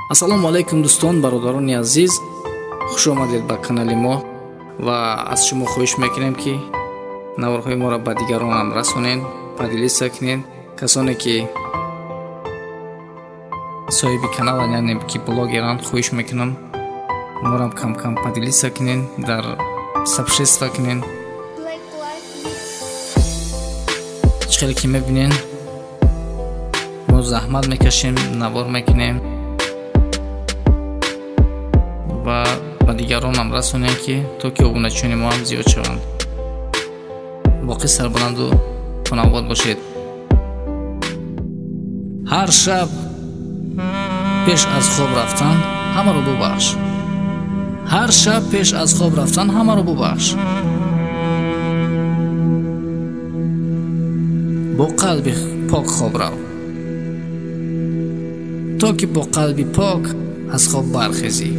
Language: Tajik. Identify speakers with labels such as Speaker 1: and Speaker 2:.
Speaker 1: Ассалому алайкум дӯстон, бародарони азиз, хуш омадед ба канали мо ва аз шумо хоҳиш мекунем ки наворҳои моро ба дигарон ҳам расонед, падилиса кунед. Касоне ки соҳиби каналан, яъне ки блогеранд, хоҳиш мекунам морам кам-кам падилиса кунед, дар сабшества кунед. чӣ ки мебинед мо заҳмат мекашем, навор мекунем ва ба дигарон ҳам расонем ки то ки обуначони мо ҳам зиёд шаванд. боқӣ сарбуланду хунавод бошед. ҳар шаб пеш аз хоб рафтан ҳамаро бубахш. ҳар шаб пеш аз хоб рафтан ҳамаро бубахш. бо қалби пок хоб рав, то ки бо қалби пок аз хоб бархезӣ.